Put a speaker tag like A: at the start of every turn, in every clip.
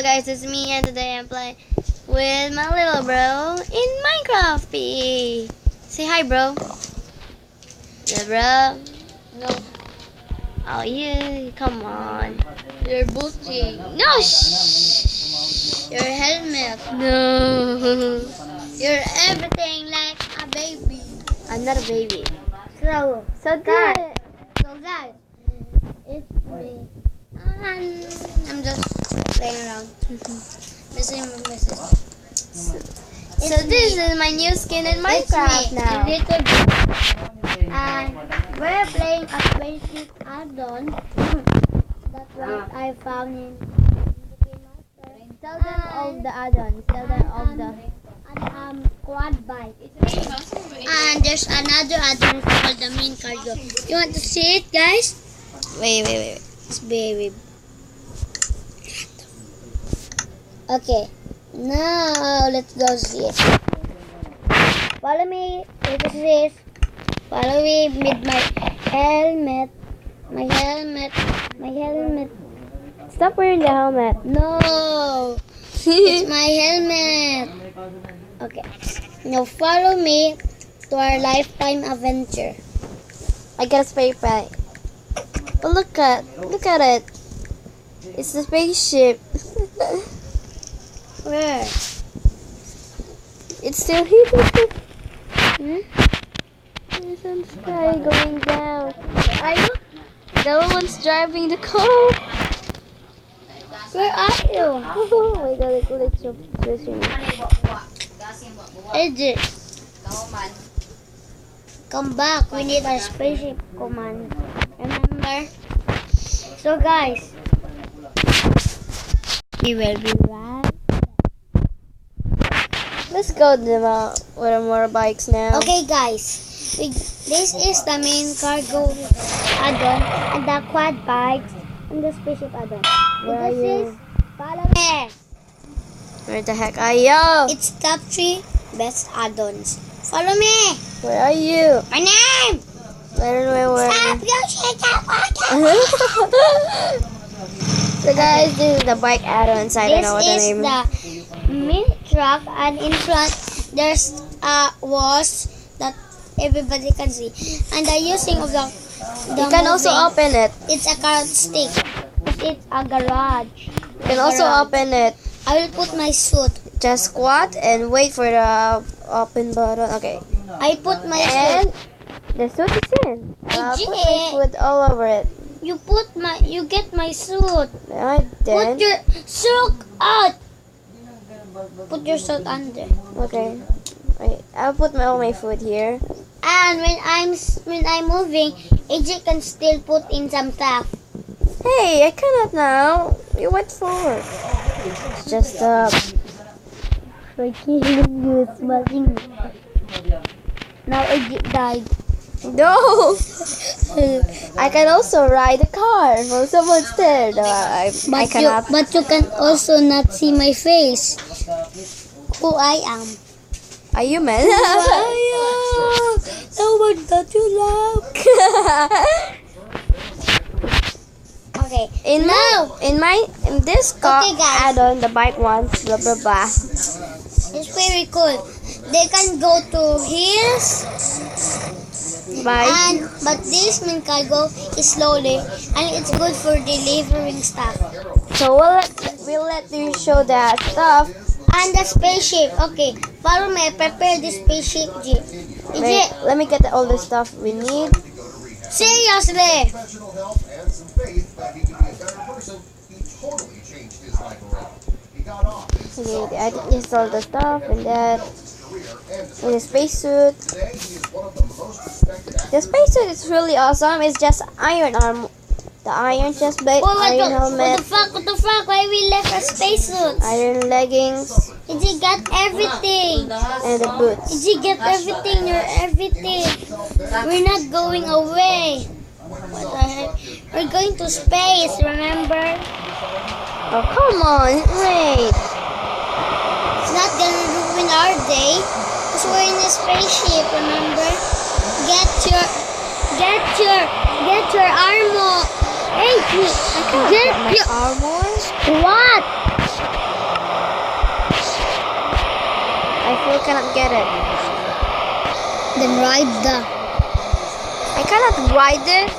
A: Hello guys, it's me and today I'm playing with my little bro in Minecraft. Say hi, bro. Yeah, bro.
B: No,
A: Oh yeah, come on.
B: you're boosting.
A: No, shh.
B: Your helmet.
A: No.
B: You're everything like a baby.
A: I'm not a baby.
B: So
A: good.
B: guys, it's me. And I'm just playing around. Missing my message.
A: So this is my new skin in Minecraft now.
B: Little and we're playing a basic add-on. That's what I found in the master.
A: Tell them of the add-ons. Tell them of the.
B: Quad bike. And there's another add-on called the main cargo. You want to see it, guys?
A: Wait.
B: It's baby. Okay. Now let's go see it. Follow me. Look at this. Follow me with my helmet. My helmet.
A: Stop wearing the helmet.
B: No. It's my helmet. Okay. Now follow me to our lifetime adventure.
A: I got a spray paint. But look at it. It's the spaceship.
B: Where?
A: It's still here. There's some sky going down.
B: Are you?
A: The one's driving the car.
B: Where are you?
A: Oh my god, let's
B: Edit. Come back. We need a spaceship command. Remember? So guys, we will be right.
A: Let's go to with more bikes now.
B: Okay guys, this is the main cargo add-on and the quad bikes and the spaceship add-on.
A: Where are you?
B: Follow me.
A: Where the heck are you?
B: It's top 3 best add-ons. Follow me.
A: Where are you?
B: My name.
A: I don't know where.
B: Stop your shit up.
A: So guys, this is the bike add-ons. I don't know what the name is.
B: This is the mini truck, and in front there's walls that everybody can see. And the using of the
A: You can also open it.
B: It's a carrot stick. It's a garage.
A: You can also open it.
B: I will put my suit.
A: Just squat and wait for the open button. Okay.
B: I put my
A: And
B: suit.
A: the suit is in. Put
B: Legit.
A: my foot all over it.
B: You get my suit.
A: I
B: Put
A: didn't.
B: your suit out. Put your suit under.
A: Okay. Wait, I'll put all my foot here.
B: And when I'm moving, AJ can still put in some stuff.
A: Hey, I cannot now. You went forward. It's just
B: Freaking smashing. Now AJ died.
A: no. I can also ride a car. Well, someone's there. No, I cannot.
B: But you can also not see my face. Who I am.
A: Are you man?
B: No one that you love. Okay.
A: In this car
B: Okay, guys.
A: add-on, the bike one, blah blah blah.
B: It's very cool. They can go to hills.
A: Bike.
B: But this main cargo is slowly and it's good for delivering stuff.
A: So we'll let you show that stuff.
B: And the spaceship. Okay, follow me. Prepare the spaceship, G.
A: Wait, let me get all the stuff we need.
B: Seriously.
A: Okay, I installed the stuff and that. And the spacesuit. The spacesuit is really awesome. It's just iron arm. The iron chest plate, iron helmet,
B: What the fuck? Why we left a spacesuit?
A: iron leggings,
B: Did you get everything?
A: and the boots.
B: Did you get everything? You're everything. We're not going away. What the heck? We're going to space, remember?
A: Oh, come on. Wait.
B: It's not gonna ruin our day. Because we're in a spaceship, remember? Get your armor. Hey,
A: I can't
B: get
A: get my
B: your
A: armor.
B: what?
A: cannot get it.
B: Then ride the.
A: I cannot ride it.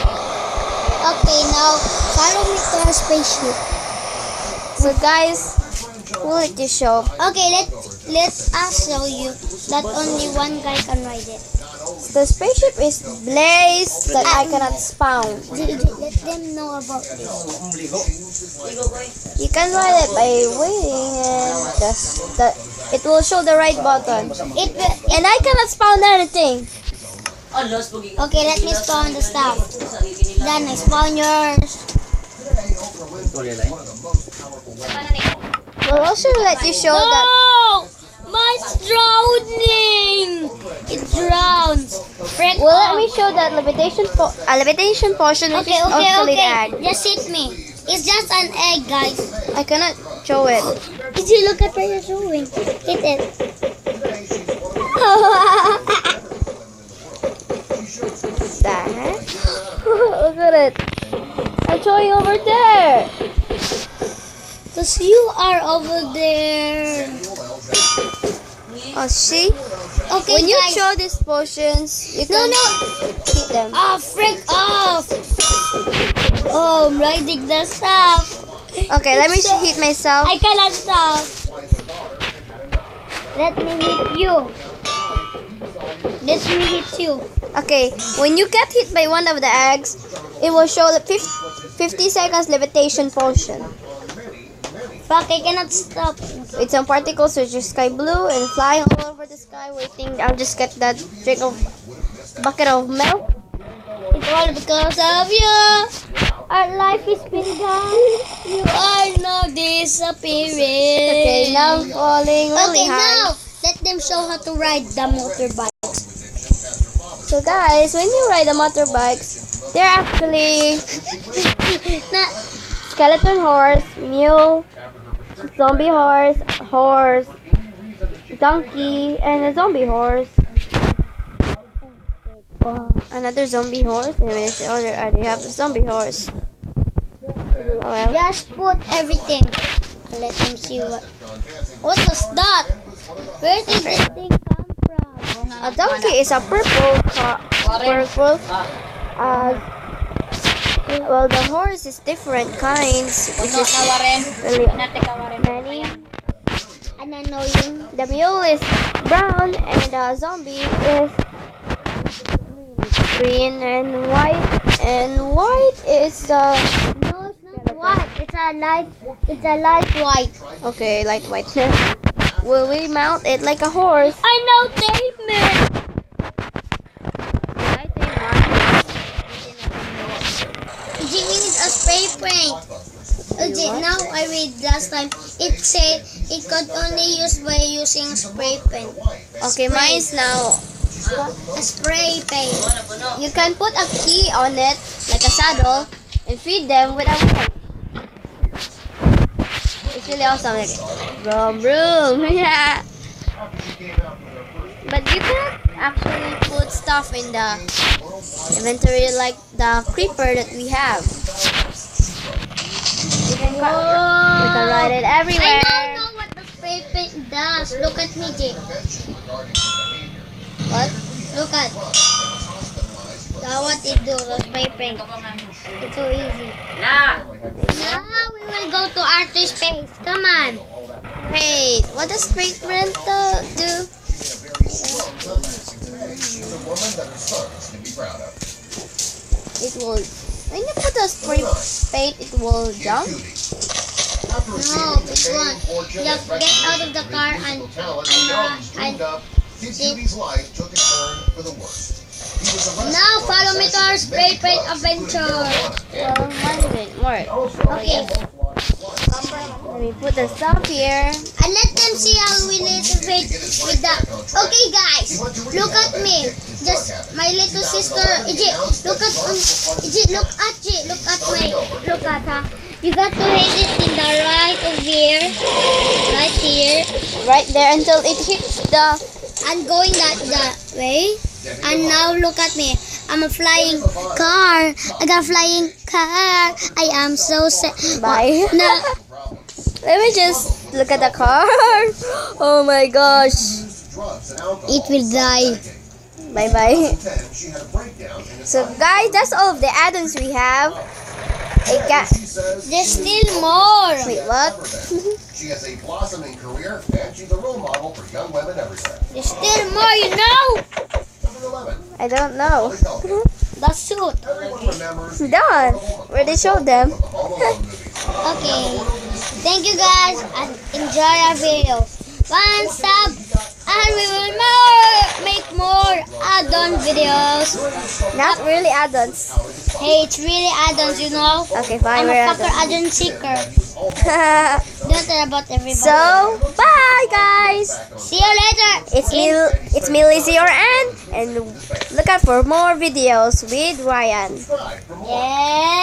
B: Okay, now follow me to our spaceship.
A: So guys, we'll let you show.
B: Okay, let us show you that only one guy can ride it.
A: The spaceship is Blaze that I cannot spawn.
B: Let them know about this.
A: You can ride it by waiting and just it will show the right button. And I cannot spawn anything.
B: Okay, let me spawn the stuff. Then I spawn yours.
A: We'll also let you show that.
B: No! Mine's drowning! It drowns. Frick
A: Well, let
B: off.
A: me show that levitation potion which is obsolete egg.
B: Just hit me. It's just an egg, guys.
A: I cannot show it.
B: Did you look at what you're doing? Hit it.
A: That. Look at it. I'm showing over there.
B: Because you are over there.
A: Oh, see?
B: Okay,
A: When you
B: guys.
A: show these potions, you can hit them.
B: Oh, frick off. Oh, I'm riding the stuff.
A: Okay, let me hit myself.
B: I cannot stop. Let me hit you. Let me hit you.
A: Okay, when you get hit by one of the eggs, it will show the 50 seconds levitation potion.
B: Fuck, I cannot stop.
A: With some particles which is sky blue and fly all over the sky waiting. I'll just get that bucket of milk.
B: It's all because of you. Our life is been gone. You are now disappearing.
A: Okay, now I'm falling really
B: Okay,
A: high.
B: now let them show how to ride the motorbike.
A: So guys, when you ride the motorbikes, they're actually skeleton horse, mule, zombie horse, horse, donkey, and a zombie horse. Another zombie horse. Anyway, I already have a zombie horse. Oh well.
B: Just put everything. Let them see what was that? Where did this thing come from?
A: A donkey is a purple. Well, the horse is different kinds, which is really many.
B: And I know you.
A: The mule is brown and the zombie is green and white. And white is
B: No, it's not white. It's a light white.
A: okay, like white. Will we mount it like a horse?
B: I know Damon. We need a spray paint. Okay, now I read last time. It said it could only use by using spray paint.
A: Okay, mine's now.
B: A spray paint.
A: You can put a key on it, like a saddle, and feed them with a whip. It's really awesome. Like, vroom, vroom. Yeah. But you can actually put stuff in the inventory like the creeper that we have. You can, we can ride it everywhere.
B: I now know what the spray paint does. Look at me, Jake.
A: What?
B: Look at. Now what it do, the spray paint. It's so easy. Now we will go to outer space. Come on.
A: Wait, what does spray paint do? It will, when you put a spray paint, it will jump.
B: No, it won't. Just get out of the car and now follow me to our spray paint adventure.
A: Well, mine didn't work.
B: Okay.
A: Let me put the stuff here.
B: And let them see how we little bit with that. Okay, guys, look at me. Just my little sister. Iji, look at Iji, look at her. You got to hit it in the right of here, right here,
A: Right there until it hits the.
B: and going that way. And now look at me. I'm a flying car. I got a flying car. I am so sad.
A: Bye.
B: No.
A: Let me just look at the car. Oh my gosh.
B: It will die.
A: Bye bye. So guys, that's all of the add-ons we have.
B: There's still more.
A: Wait, what?
C: She has a blossoming career and she's a role model for young women everywhere.
B: There's still more, you know.
C: Number 11.
A: I don't know.
B: The suit.
C: Everyone remembers
A: Done. Where they showed them.
C: the Home Alone movies.
B: Okay. Thank you guys and enjoy our video. One sub and we will make more add-on videos.
A: Not really add-ons.
B: Hey, it's really add-ons, you know.
A: Okay, fine.
B: I'm a
A: We're
B: fucker
A: add-ons.
B: add-on seeker. Don't tell about everybody.
A: So, bye guys.
B: See you later.
A: It's me, Lizzie, your aunt, and look out for more videos with Ryan.
C: Subscribe for more.
B: Yeah.